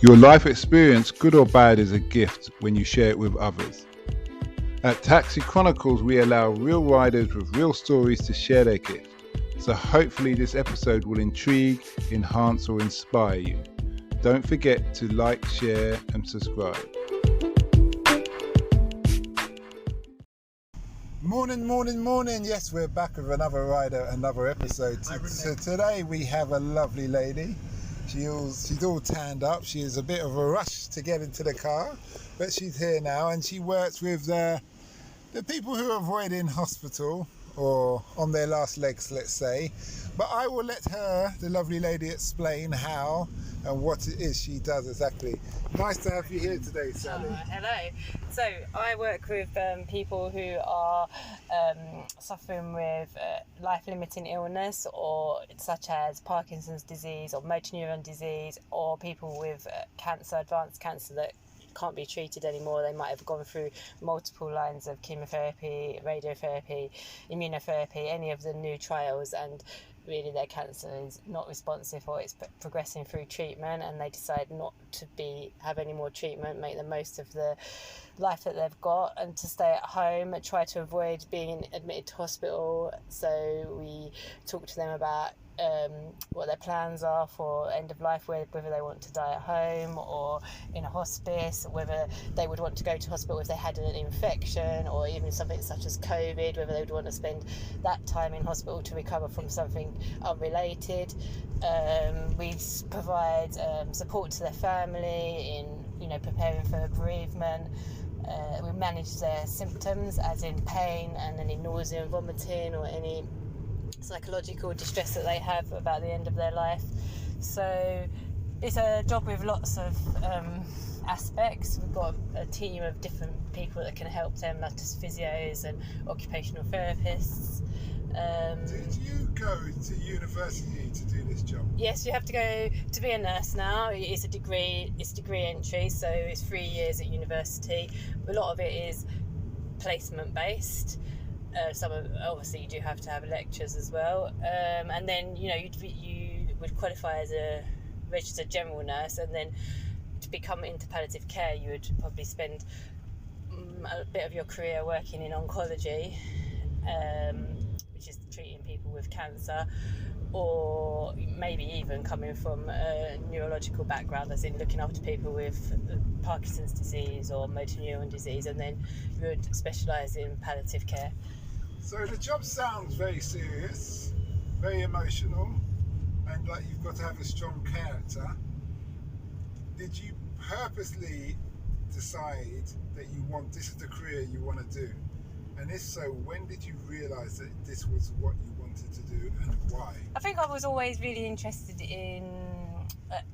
Your life experience, good or bad, is a gift when you share it with others. At Taxi Chronicles, we allow real riders with real stories to share their gift. So hopefully this episode will intrigue, enhance or inspire you. Don't forget to like, share and subscribe. Morning. Yes, we're back with another rider, another episode. So today we have a lovely lady. She's all tanned up. She is a bit of a rush to get into the car, but she's here now, and she works with the people who are avoiding hospital or on their last legs, let's say. But I will let her, the lovely lady, explain how and what it is she does exactly. Nice to have you here today, Sally. Hello. So I work with people who are suffering with life-limiting illness, or such as Parkinson's disease or motor neuron disease, or people with cancer, advanced cancer that can't be treated anymore. They might have gone through multiple lines of chemotherapy, radiotherapy, immunotherapy, any of the new trials, and really their cancer is not responsive or it's progressing through treatment, and they decide not to have any more treatment, make the most of the life that they've got and to stay at home and try to avoid being admitted to hospital. So we talk to them about what their plans are for end of life, whether they want to die at home or in a hospice, whether they would want to go to hospital if they had an infection, or even something such as COVID, whether they would want to spend that time in hospital to recover from something unrelated. We provide support to their family in preparing for bereavement. We manage their symptoms, as in pain and any nausea and vomiting or any psychological distress that they have about the end of their life. So it's a job with lots of aspects. We've got a team of different people that can help them, like just physios and occupational therapists. Did you go to university to do this job? Yes, you have to go to be a nurse now. It's degree entry, so it's 3 years at university. A lot of it is placement based. Obviously you do have to have lectures as well, and then you would qualify as a registered general nurse, and then to become into palliative care you would probably spend a bit of your career working in oncology, which is treating people with cancer, or maybe even coming from a neurological background, as in looking after people with Parkinson's disease or motor neuron disease, and then you would specialise in palliative care. So the job sounds very serious, very emotional, and like you've got to have a strong character. Did you purposely decide that this is the career you want to do? And if so, when did you realise that this was what you wanted to do, and why? I think I was always really interested in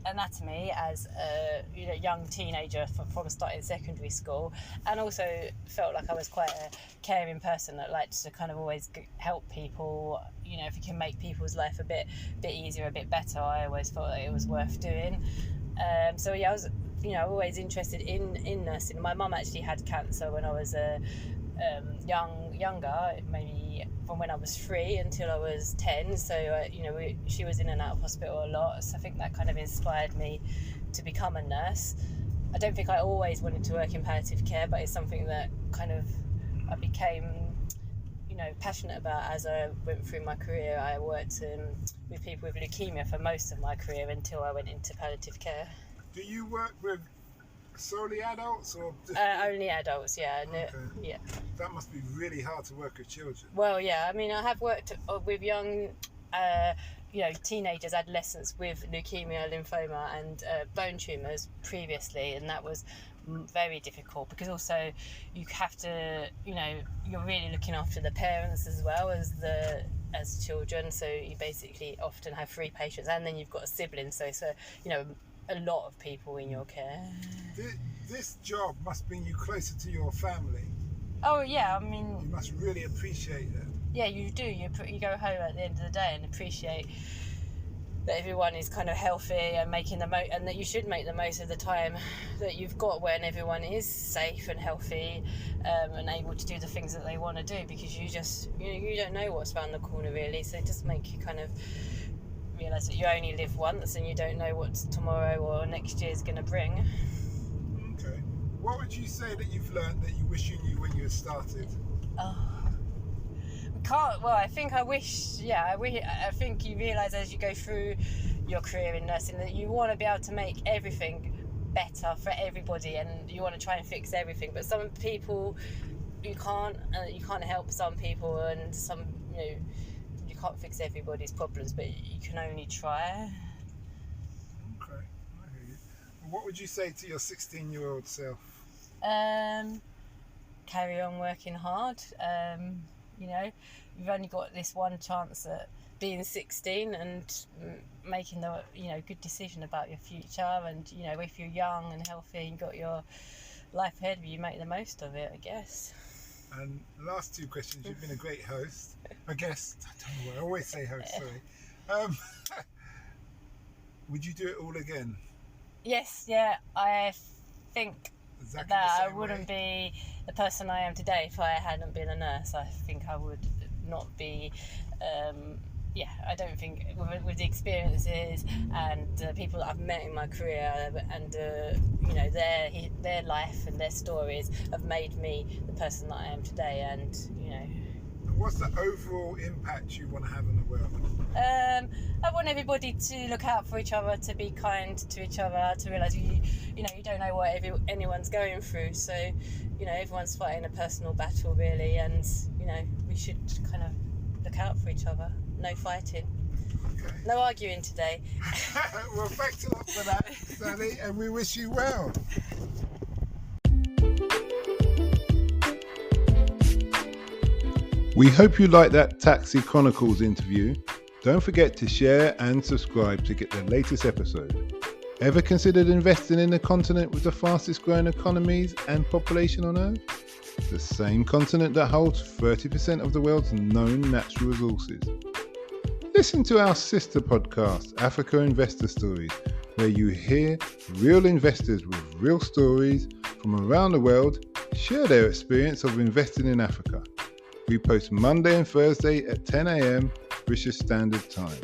anatomy as a young teenager from starting secondary school, and also felt like I was quite a caring person that liked to kind of always help people. If you can make people's life a bit easier, a bit better, I always thought that it was worth doing. So yeah, I was always interested in nursing. My mum actually had cancer when I was younger, maybe from when I was 3 until I was 10. So she was in and out of hospital a lot. So I think that kind of inspired me to become a nurse. I don't think I always wanted to work in palliative care, but it's something that kind of I became passionate about as I went through my career. I worked with people with leukemia for most of my career until I went into palliative care. Do you work with solely adults or only adults? Yeah. Okay. Yeah. That must be really hard to work with children. Well, yeah. I mean, I have worked with young, teenagers, adolescents with leukemia, lymphoma, and bone tumours previously, and that was very difficult because also you have to, you're really looking after the parents as well as children. So you basically often have 3 patients, and then you've got a sibling. So it's a lot of people in your care. This job must bring you closer to your family. Oh yeah, I mean, you must really appreciate it. Yeah, you do. You go home at the end of the day and appreciate that everyone is kind of healthy and making the most, and that you should make the most of the time that you've got when everyone is safe and healthy, and able to do the things that they want to do, because you just you don't know what's around the corner really. So it just makes you kind of realise that you only live once and you don't know what tomorrow or next year is going to bring. Okay. What would you say that you've learned that you wish you knew when you had started? I think you realise as you go through your career in nursing that you want to be able to make everything better for everybody, and you want to try and fix everything, but some people you can't help some people, and some, you can't fix everybody's problems, but you can only try. Okay, I hear you. What would you say to your 16-year-old self? Carry on working hard. You've only got this one chance at being 16 and making the good decision about your future, and if you're young and healthy and you've got your life ahead of you, make the most of it, I guess. And last two questions. You've been a great host. I guess, I don't know why I always say host, sorry. Would you do it all again? Yes, yeah, I think Exactly that I wouldn't be the person I am today if I hadn't been a nurse. I think I would not be, I don't think, with the experiences and people that I've met in my career and, their life and their stories have made me the person that I am today, and, What's the overall impact you want to have on the world? I want everybody to look out for each other, to be kind to each other, to realise you don't know what anyone's going through. So, everyone's fighting a personal battle really, and we should kind of look out for each other. No fighting. Okay. No arguing today. Well, thanks a lot for that, Sally, and we wish you well. We hope you liked that Taxi Chronicles interview. Don't forget to share and subscribe to get the latest episode. Ever considered investing in the continent with the fastest growing economies and population on Earth? The same continent that holds 30% of the world's known natural resources. Listen to our sister podcast, Africa Investor Stories, where you hear real investors with real stories from around the world share their experience of investing in Africa. We post Monday and Thursday at 10 a.m. British Standard Time.